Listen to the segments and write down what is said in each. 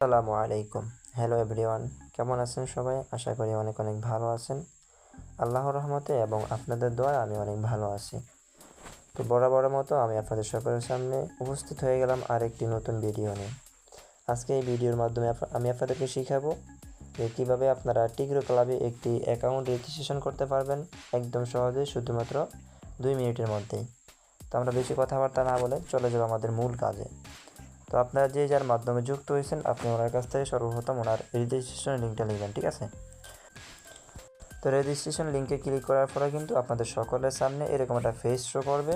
আসসালামু আলাইকুম। Hello everyone, কেমন আছেন সবাই? আশা করি অনেক অনেক ভালো আছেন। আল্লাহর রহমতে এবং আপনাদের দোয়ায় আমি অনেক ভালো আছি। তো বরাবরের মতো আমি আপনাদের সকলের সামনে উপস্থিত হয়ে গেলাম আরেকটি নতুন ভিডিও নিয়ে। আজকে এই ভিডিওর মাধ্যমে আমি আপনাদেরকে শিখাবো যে কীভাবে আপনারা টিগ্রো ক্লাবে একটি অ্যাকাউন্ট রেজিস্ট্রেশন করতে পারবেন একদম সহজে, শুধুমাত্র 2 মিনিটের মধ্যেই। তো আমরা বেশি কথাবার্তা না বলে চলে যাব আমাদের মূল কাজে। তো আপনারা যে যার মাধ্যমে যুক্ত হয়েছেন, আপনি ওনার কাছ থেকে সর্বপ্রথম ওনার রেজিস্ট্রেশন লিঙ্কটা নেবেন, ঠিক আছে? তো রেজিস্ট্রেশন লিঙ্কে ক্লিক করার পরে কিন্তু আপনাদের সকলের সামনে এরকম একটা ফেস শো করবে।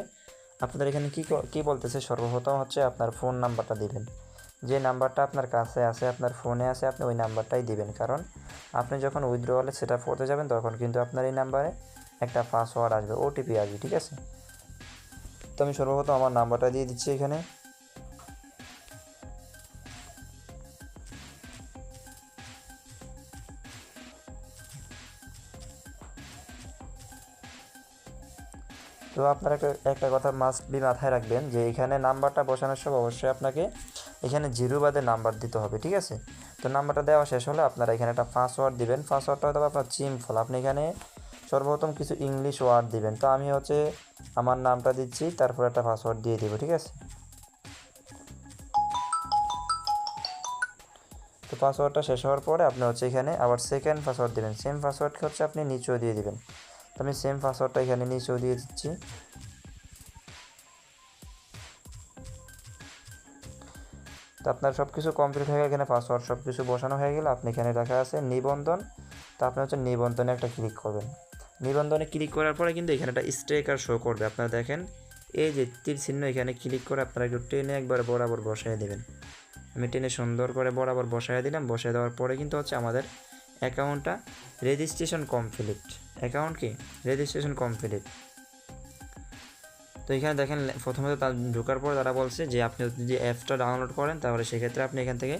আপনাদের এখানে কী বলতেছে, সর্বপ্রথম হচ্ছে আপনার ফোন নাম্বারটা দিবেন। যে নাম্বারটা আপনার কাছে আছে, আপনার ফোনে আছে, আপনি ওই নাম্বারটাই দিবেন। কারণ আপনি যখন উইথড্র ওয়ালেট সেট আপ করতে যাবেন তখন কিন্তু আপনার এই নাম্বারে একটা পাসওয়ার্ড আসবে, ওটিপি আসবে, ঠিক আছে? তো আমি সর্বপ্রথম আমার নাম্বারটা দিয়ে দিচ্ছি এখানে। তো আপনার একটা কথা মাস্ট বি মাথায় রাখবেন যে এখানে নাম্বারটা বসানোর সময় অবশ্যই আপনাকে এখানে জিরো বাদে নাম্বার দিতে হবে, ঠিক আছে? তো নাম্বারটা দেওয়া শেষ হলে আপনারা এখানে একটা পাসওয়ার্ড দিবেন। পাসওয়ার্ডটা হয়তো আপনার সিম্পল, আপনি এখানে সর্বপ্রথম কিছু ইংলিশ ওয়ার্ড দিবেন। তো আমি হচ্ছে আমার নামটা দিচ্ছি, তারপর একটা পাসওয়ার্ড দিয়ে দিব, ঠিক আছে? তো পাসওয়ার্ডটা শেষ হওয়ার পরে আপনি হচ্ছে এখানে আবার সেকেন্ড পাসওয়ার্ড দেবেন। সেম পাসওয়ার্ডকে হচ্ছে আপনি নিচেও দিয়ে দিবেন। তো আমি সেম পাসওয়ার্ডটা এখানে নিচেও দিয়ে দিচ্ছি। তো আপনার সব কিছু কমপ্লিট হয়ে গেলে, এখানে পাসওয়ার্ড সব কিছু বসানো হয়ে গেলে আপনি এখানে দেখা আছে নিবন্ধন। তো আপনি হচ্ছে নিবন্ধনে একটা ক্লিক করবেন। নিবন্ধনে ক্লিক করার পরে কিন্তু এখানে একটা স্টিকার শো করবে। আপনারা দেখেন এই যে তীর চিহ্ন, এখানে ক্লিক করে আপনারা একটু টেনে একবার বরাবর বসায় দেবেন। আমি টেনে সুন্দর করে বরাবর বসায় দিলাম। বসায় দেওয়ার পরে কিন্তু হচ্ছে আমাদের অ্যাকাউন্টটা রেজিস্ট্রেশন কমপ্লিট। অ্যাকাউন্ট কি রেজিস্ট্রেশন কমপ্লিট। তো এখানে দেখেন প্রথমত তার ঢোকার পর তারা বলছে যে আপনি যদি অ্যাপসটা ডাউনলোড করেন তাহলে সেক্ষেত্রে আপনি এখান থেকে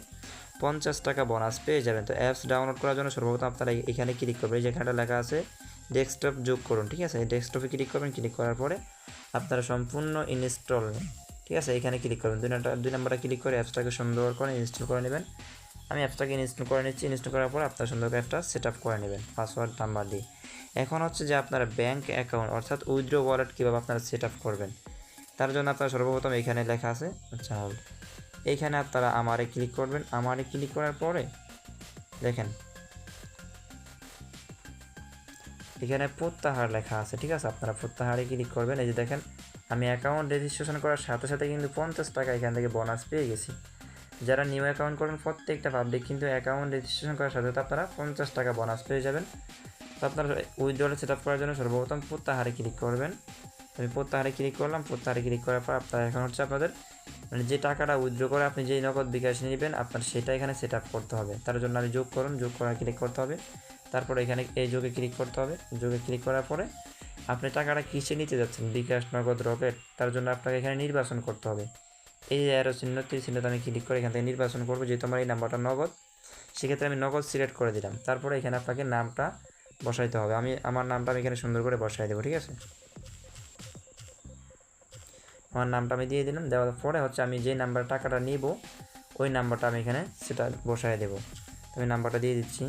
50 টাকা বোনাস পেয়ে যাবেন। তো অ্যাপস ডাউনলোড করার জন্য সর্বপ্রথম আপনারা এখানে ক্লিক করবেন। যেখানটা লেখা আছে ডেস্কটপ যোগ করুন, ঠিক আছে? ডেস্কটপে ক্লিক করবেন। ক্লিক করার পরে আপনারা সম্পূর্ণ ইনস্টল, ঠিক আছে, এখানে ক্লিক করবেন। দুই নাম্বারটা ক্লিক করে অ্যাপসটাকে সুন্দর করে ইনস্টল করে নেবেন। আমি অ্যাপসটাকে ইনস্টল করে নিচ্ছি। ইনস্টল করার পর আপনারা সুন্দর করে অ্যাপসটা সেট আপ করে নেবেন পাসওয়ার্ড নাম্বার দিয়ে। এখন হচ্ছে যে আপনারা ব্যাঙ্ক অ্যাকাউন্ট অর্থাৎ উইথড্র ওয়ালেট কীভাবে আপনারা সেট আপ করবেন, তার জন্য আপনারা সর্বপ্রথম এখানে লেখা আছে, আচ্ছা এইখানে আপনারা আমারে ক্লিক করবেন। আমারে ক্লিক করার পরে দেখেন এখানে প্রত্যাহার লেখা আছে, ঠিক আছে? আপনারা প্রত্যাহারে ক্লিক করবেন। এই যে দেখেন আমি অ্যাকাউন্ট রেজিস্ট্রেশন করার সাথে সাথে কিন্তু 50 টাকা এখান থেকে বোনাস পেয়ে গেছি। যারা নিউ অ্যাকাউন্ট করেন প্রত্যেকটা পাবলিক কিন্তু অ্যাকাউন্ট রেজিস্ট্রেশন করার সাথে সাথে আপনারা 50 টাকা বোনাস পেয়ে যাবেন। তো আপনারা উইথড্রল সেট আপ করার জন্য সর্বপ্রথম প্রত্যাহারে ক্লিক করবেন। আমি প্রত্যাহারে ক্লিক করলাম। প্রত্যাহারে ক্লিক করার পর আপনারা এখন হচ্ছে আপনাদের মানে যে টাকাটা উইথড্র করে আপনি যেই নগদ বিকাশ নেবেন আপনার সেটা এখানে সেট আপ করতে হবে। তার জন্য আমি যোগ করুন, যোগ করার ক্লিক করতে হবে। তারপরে এখানে এই যোগে ক্লিক করতে হবে। যোগে ক্লিক করার পরে আপনি টাকাটা কিসে নিতে যাচ্ছেন, বিকাশ, নগদ, রকেট, তার জন্য আপনাকে এখানে নির্বাচন করতে হবে। এই অ্যারো চিহ্ন, তীর চিহ্নতে আমি ক্লিক করে এখান থেকে নির্বাচন করবো। যেহেতু আমার এই নাম্বারটা নগদ, সেক্ষেত্রে আমি নগদ সিলেক্ট করে দিলাম। তারপরে এখানে আপনাকে নামটা বসাইতে হবে। আমি আমার নামটা আমি এখানে সুন্দর করে বসাই দেবো, ঠিক আছে? আমার নামটা আমি দিয়ে দিলাম। দেওয়ার পরে হচ্ছে আমি যে নাম্বার টাকাটা নিব ওই নাম্বারটা আমি এখানে সেটা বসায় দেবো। আমি নাম্বারটা দিয়ে দিচ্ছি।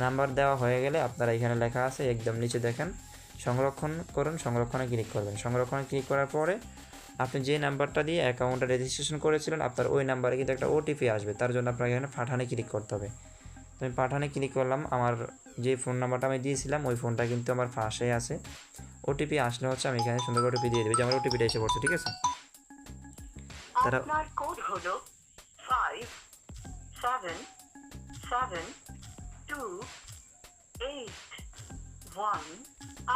নাম্বার দেওয়া হয়ে গেলে আপনারা এখানে লেখা আছে একদম নিচে দেখেন সংরক্ষণ করুন। সংরক্ষণে ক্লিক করবেন। সংরক্ষণে ক্লিক করার পরে আপনি যে নাম্বারটা দিয়ে অ্যাকাউন্টটা রেজিস্ট্রেশন করেছিলেন আপনার ওই নাম্বারে কিন্তু একটা ওটিপি আসবে। তার জন্য আপনাকে এখানে পাঠানে ক্লিক করতে হবে। তো আমি পাঠানে ক্লিক করলাম। আমার যে ফোন নাম্বারটা আমি দিয়েছিলাম ওই ফোনটা কিন্তু আমার পাশেই আছে। ওটিপি আসলে হচ্ছে আমি এখানে সুন্দর করে ওটিপি দিয়ে দেবো যে আমার ওটিপিটা এসে পড়ছে, ঠিক আছে? তারা আপনার কোড হলো 577281।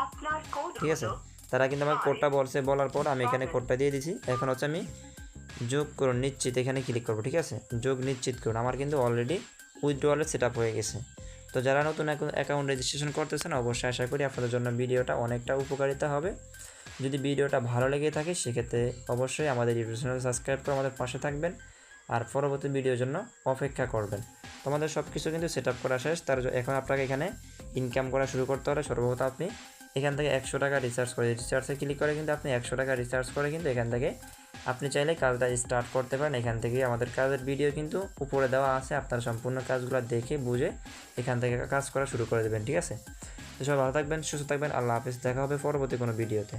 আপনার কোড ঠিক আছে, হলো তারা কিন্তু আমার কোডটা বলছে। বলার পর আমি এখানে কোডটা দিয়ে দিছি। এখন হচ্ছে আমি যোগ করুন নিশ্চিত এখানে ক্লিক করবো, ঠিক আছে? যোগ নিশ্চিত করুন। আমার কিন্তু অলরেডি উইথড্রয়ালের সেট আপ হয়ে গেছে। তো যারা নতুন অ্যাকাউন্ট রেজিস্ট্রেশন করতেছেন অবশ্যই আশা করি আপনাদের জন্য ভিডিওটা অনেকটা উপকারিতা হবে। যদি ভিডিওটা ভালো লেগে থাকে সেক্ষেত্রে অবশ্যই আমাদের ইউটিউব চ্যানেল সাবস্ক্রাইব করে আমাদের পাশে থাকবেন আর পরবর্তী ভিডিওর জন্য অপেক্ষা করবেন। তোমাদের সব কিছু কিন্তু সেট আপ করা শেষ। এখন আপনাকে এখানে ইনকাম করা শুরু করতে হলে সর্বপ্রথম আপনি এখান থেকে 100 টাকা রিচার্জ করে, রিচার্জে ক্লিক করে কিন্তু আপনি 100 টাকা রিচার্জ করে কিন্তু এখান থেকে আপনি চাইলে কাজটা স্টার্ট করতে পারেন। এখান থেকেই আমাদের কাজের ভিডিও কিন্তু উপরে দেওয়া আছে, আপনারা সম্পূর্ণ কাজগুলো দেখে বুঝে এখান থেকে কাজ করা শুরু করে দেবেন, ঠিক আছে? তো সবাই ভালো থাকবেন, সুস্থ থাকবেন, আল্লাহ হাফিজ, দেখা হবে পরবর্তী কোনো ভিডিওতে।